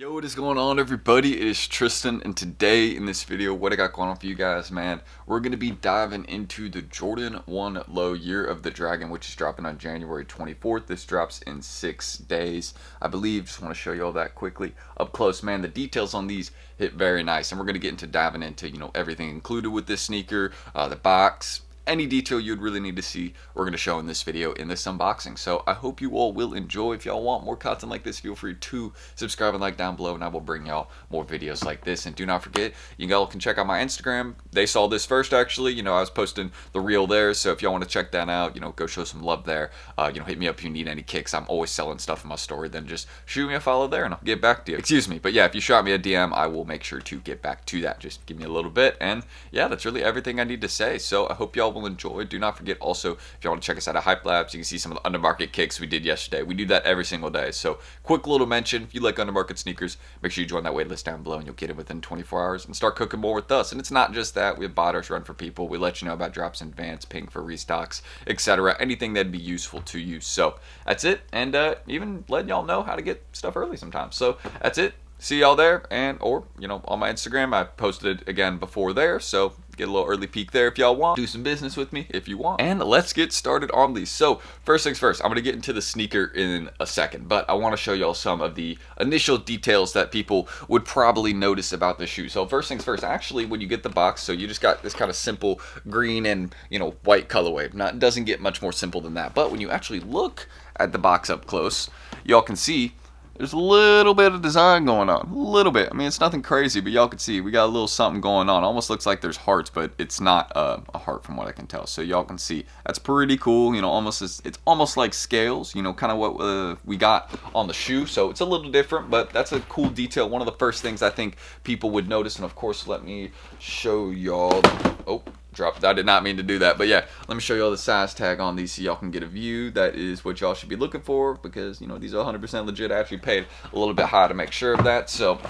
Yo, what is going on, everybody? It is Tristan, and today in this video, what I got going on for you guys, man, we're going to be diving into the Jordan 1 Low Year of the Dragon, which is dropping on January 24th. This drops in 6 days, I believe. Just want to show you all that quickly up close, man. The details on these hit very nice, and we're going to get into diving into, everything included with this sneaker, the box, any detail you'd really need to see, we're going to show in this video, in this unboxing. So I hope you all will enjoy. If y'all want more content like this, feel free to subscribe and like down below, and I will bring y'all more videos like this. And do not forget, you all can check out my Instagram. They saw this first, actually. I was posting the reel there, so if y'all want to check that out, go show some love there. Hit me up if you need any kicks. I'm always selling stuff in my story. Then just shoot me a follow there, and I'll get back to you. Excuse me, but yeah, if you shot me a DM, I will make sure to get back to that. Just give me a little bit, and yeah, that's really everything I need to say. So I hope y'all will enjoy. Do not forget also, if you want to check us out at HYPELABS, you can see some of the undermarket kicks we did yesterday. We do that every single day. So quick little mention, if you like undermarket sneakers, make sure you join that waitlist down below and you'll get it within 24 hours and start cooking more with us. And it's not just that. We have botters run for people. We let you know about drops in advance, ping for restocks, etc. Anything that'd be useful to you. So that's it. And even letting y'all know how to get stuff early sometimes. So that's it. See y'all there, or on my Instagram. I posted it again before there, so get a little early peek there if y'all want. Do some business with me if you want. And let's get started on these. So first things first, I'm gonna get into the sneaker in a second, but I want to show y'all some of the initial details that people would probably notice about the shoe. So first things first, actually, when you get the box, so you just got this kind of simple green and white colorway. It doesn't get much more simple than that. But when you actually look at the box up close, y'all can see there's a little bit of design going on. A little bit. I mean, it's nothing crazy, but y'all can see we got a little something going on. Almost looks like there's hearts, but it's not a heart from what I can tell. So y'all can see that's pretty cool. It's almost like scales. Kind of what we got on the shoe. So it's a little different, but that's a cool detail. One of the first things I think people would notice. And of course, let me show y'all. Oh. Dropped. I did not mean to do that, but yeah, let me show you all the size tag on these so y'all can get a view. That is what y'all should be looking for, because these are 100% legit. I actually paid a little bit high to make sure of that, so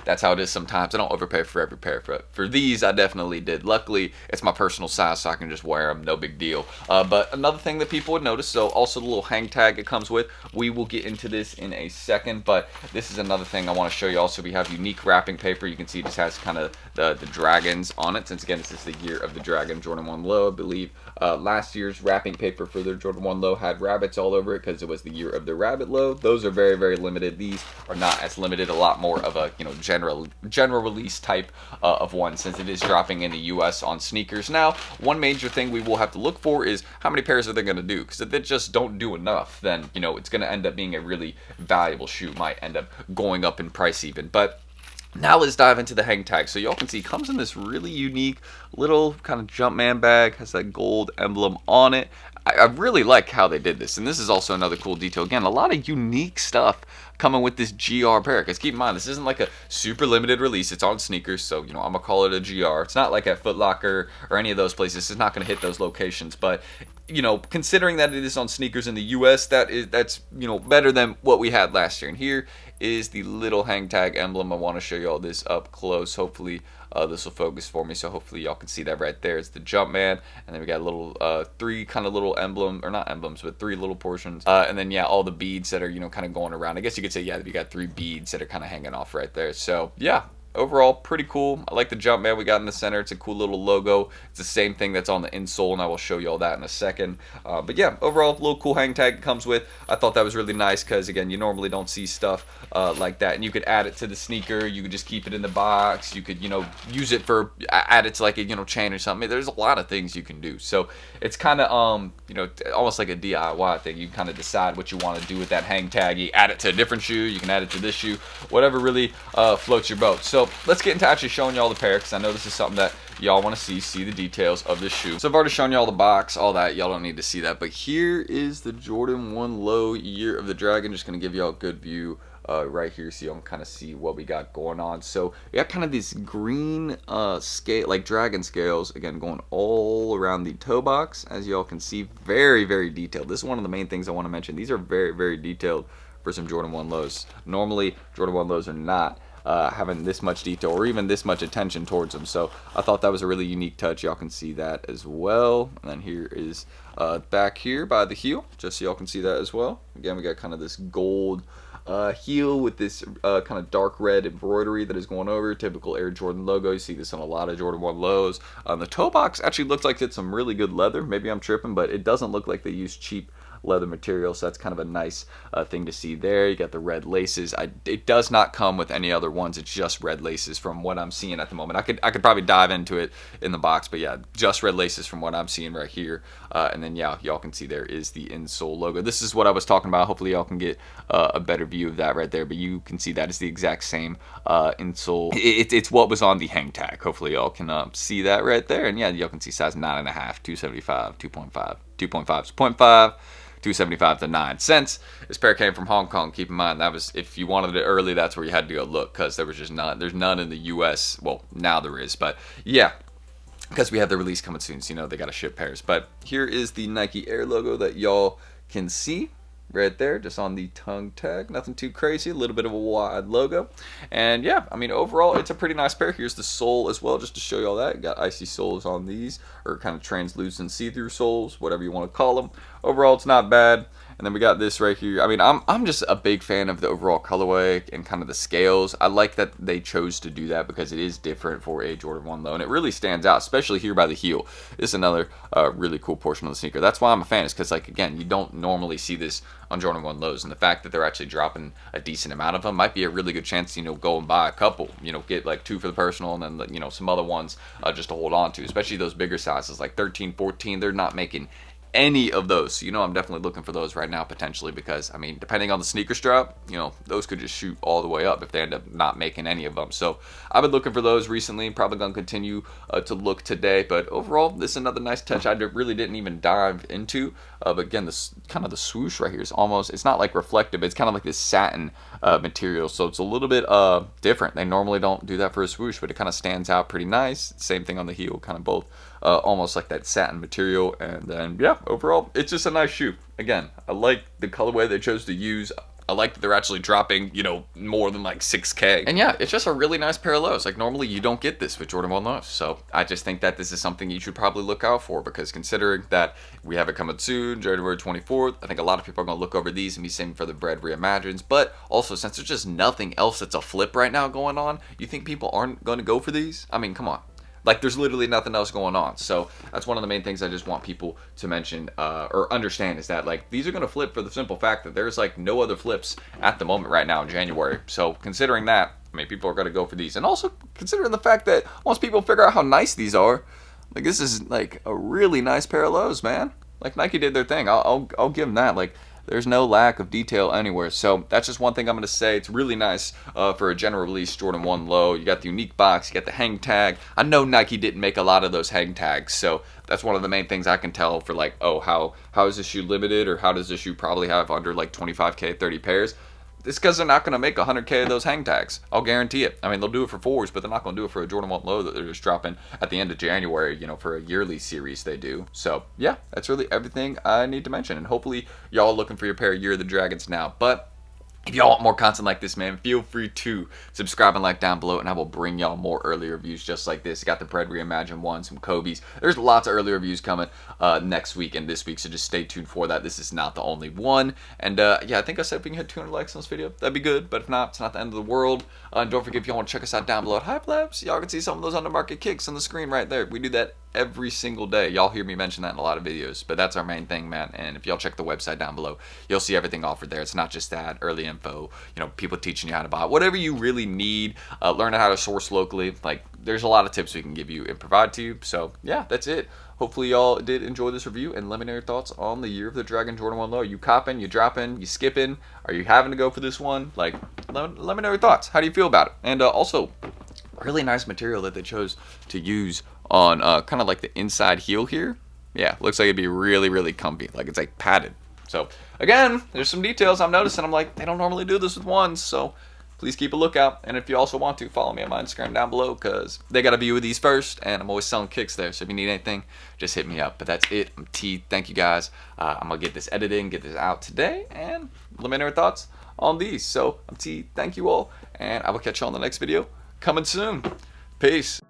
that's how it is sometimes. I don't overpay for every pair. For these, I definitely did. Luckily, it's my personal size, so I can just wear them, no big deal. But another thing that people would notice, so also the little hang tag it comes with, we will get into this in a second, but this is another thing I want to show you. Also, we have unique wrapping paper. You can see it just has kind of the dragons on it, since again, this is the year of the Dragon, Jordan 1 Low, I believe. Last year's wrapping paper for their Jordan 1 Low had rabbits all over it, because it was the year of the rabbit low. Those are very, very limited. These are not as limited, a lot more of a general release type of one, since it is dropping in the US on sneakers. Now, one major thing we will have to look for is how many pairs are they going to do, because if they just don't do enough, then it's going to end up being a really valuable shoe. Might end up going up in price even. But now let's dive into the hang tag. So y'all can see it comes in this really unique little kind of Jumpman bag, has that gold emblem on it. I really like how they did this, and this is also another cool detail. Again, a lot of unique stuff coming with this GR pair, because keep in mind, this isn't like a super limited release. It's on sneakers, so I'm gonna call it a GR. It's not like at Foot Locker or any of those places. It's not gonna hit those locations, but considering that it is on sneakers in the US, that's better than what we had last year. And here is the little hang tag emblem. I want to show you all this up close. Hopefully this will focus for me, so hopefully y'all can see that right there. It's the Jumpman, and then we got a little three kind of little emblem, or not emblems, but three little portions, and then yeah, all the beads that are kind of going around. I guess you could say, yeah, we got 3 beads that are kind of hanging off right there. So yeah, overall pretty cool. I like the Jumpman we got in the center. It's a cool little logo. It's the same thing that's on the insole, and I will show you all that in a second. But yeah, overall, a little cool hang tag it comes with. I thought that was really nice, because again, you normally don't see stuff like that. And you could add it to the sneaker. You could just keep it in the box. You could use it for, add it to like a chain or something. There's a lot of things you can do. So it's kind of almost like a DIY thing. You kind of decide what you want to do with that hang tag. You add it to a different shoe. You can add it to this shoe. Whatever really floats your boat. So let's get into actually showing y'all the pair, because I know this is something that y'all want to see the details of this shoe. So I've already shown y'all the box, all that. Y'all don't need to see that, but here is the Jordan 1 Low Year of the Dragon. Just gonna give y'all a good view right here, so y'all can kind of see what we got going on. So we got kind of these green scale, like dragon scales, again going all around the toe box, as y'all can see. Very, very detailed. This is one of the main things I want to mention. These are very, very detailed for some Jordan 1 Lows. Normally Jordan 1 Lows are not having this much detail or even this much attention towards them. So I thought that was a really unique touch. Y'all can see that as well. And then here is back here by the heel, just so y'all can see that as well. Again, we got kind of this gold heel with this kind of dark red embroidery that is going over. Typical Air Jordan logo. You see this on a lot of Jordan 1 lows. The toe box actually looks like it's some really good leather. Maybe I'm tripping, but it doesn't look like they use cheap leather material, so that's kind of a nice thing to see there. You got the red laces. It does not come with any other ones. It's just red laces from what I'm seeing at the moment. I could probably dive into it in the box, but yeah, just red laces from what I'm seeing right here. And then yeah, y'all can see there is the insole logo. This is what I was talking about. Hopefully y'all can get a better view of that right there, but you can see that is the exact same insole. It's what was on the hang tag. Hopefully y'all can see that right there. And yeah, y'all can see size 9.5, 275, 2.5, 2.5, 0.5, 275 to 9 cents. This pair came from Hong Kong. Keep in mind, that was, if you wanted it early, that's where you had to go look, because there was just none. There's none in the US. Well, now there is, but yeah, because we have the release coming soon, so you know they got to ship pairs. But here is the Nike Air logo that y'all can see right there, just on the tongue tag. Nothing too crazy, a little bit of a wide logo. And yeah, I mean, overall, it's a pretty nice pair. Here's the sole as well, just to show y'all that. Got icy soles on these, or kind of translucent see-through soles, whatever you want to call them. Overall, it's not bad. And then we got this right here. I mean, I'm just a big fan of the overall colorway and kind of the scales. I like that they chose to do that because it is different for a Jordan 1 low, and it really stands out, especially here by the heel. This is another really cool portion of the sneaker. That's why I'm a fan, is because, like, again, you don't normally see this on Jordan 1 lows, and the fact that they're actually dropping a decent amount of them might be a really good chance, you know, go and buy a couple, you know, get like 2 for the personal, and then, you know, some other ones just to hold on to, especially those bigger sizes like 13, 14. They're not making any of those, so you know I'm definitely looking for those right now potentially, because I mean, depending on the sneaker strap, you know, those could just shoot all the way up if they end up not making any of them. So I've been looking for those recently, probably gonna continue to look today. But overall, this is another nice touch I really didn't even dive into, but again, this kind of the swoosh right here is almost, it's not like reflective, it's kind of like this satin material, so it's a little bit different. They normally don't do that for a swoosh, but it kind of stands out pretty nice. Same thing on the heel, kind of both almost like that satin material. And then yeah, overall, it's just a nice shoe. Again, I like the colorway they chose to use. I like that they're actually dropping, you know, more than like 6K. And yeah, it's just a really nice pair of lows. Like, normally you don't get this with Jordan 1 lows. So I just think that this is something you should probably look out for, because considering that we have it coming soon, January 24th, I think a lot of people are going to look over these and be saving for the bread reimagines. But also, since there's just nothing else that's a flip right now going on, you think people aren't going to go for these? I mean, come on. Like, there's literally nothing else going on. So that's one of the main things I just want people to mention or understand, is that, like, these are going to flip for the simple fact that there's, like, no other flips at the moment right now in January. So considering that, I mean, people are going to go for these. And also considering the fact that once people figure out how nice these are, like, this is, like, a really nice pair of lows, man. Like, Nike did their thing. I'll give them that. Like, there's no lack of detail anywhere. So that's just one thing I'm going to say. It's really nice for a general release Jordan 1 low. You got the unique box, you got the hang tag. I know Nike didn't make a lot of those hang tags, so that's one of the main things I can tell for, like, oh, how is this shoe limited, or how does this shoe probably have under like 25K, 30 pairs? It's because they're not going to make 100K of those hang tags. I'll guarantee it. I mean, they'll do it for 4s, but they're not going to do it for a Jordan 1 low that they're just dropping at the end of January, you know, for a yearly series they do. So, yeah, that's really everything I need to mention. And hopefully y'all are looking for your pair of Year of the Dragons now. But if y'all want more content like this, man, feel free to subscribe and like down below, and I will bring y'all more early reviews just like this. Got the Bread Reimagined one, some Kobe's. There's lots of early reviews coming next week and this week, so just stay tuned for that. This is not the only one. And yeah, I think I said if we can hit 200 likes on this video, that'd be good. But if not, it's not the end of the world. And don't forget, if y'all want to check us out down below at HYPELABS, y'all can see some of those undermarket kicks on the screen right there. We do that every single day. Y'all hear me mention that in a lot of videos, but that's our main thing, man. And if y'all check the website down below, you'll see everything offered there. It's not just that, early info, you know, people teaching you how to buy whatever you really need, learning how to source locally. Like, there's a lot of tips we can give you and provide to you. So yeah, that's it. Hopefully y'all did enjoy this review, and let me know your thoughts on the Year of the Dragon Jordan 1 low. You copping, you dropping, you skipping? Are you having to go for this one? Like, let me know your thoughts. How do you feel about it? And also, really nice material that they chose to use on kind of like the inside heel here. Yeah, looks like it'd be really, really comfy. Like, it's like padded. So again, there's some details I'm noticing. I'm like, they don't normally do this with ones, so please keep a lookout. And if you also want to, follow me on my Instagram down below, because they got a view of these first, and I'm always selling kicks there. So if you need anything, just hit me up. But that's it. I'm T. Thank you guys. I'm gonna get this edited, get this out today, and let me know your thoughts on these. So I'm T. Thank you all, and I will catch you on the next video coming soon. Peace.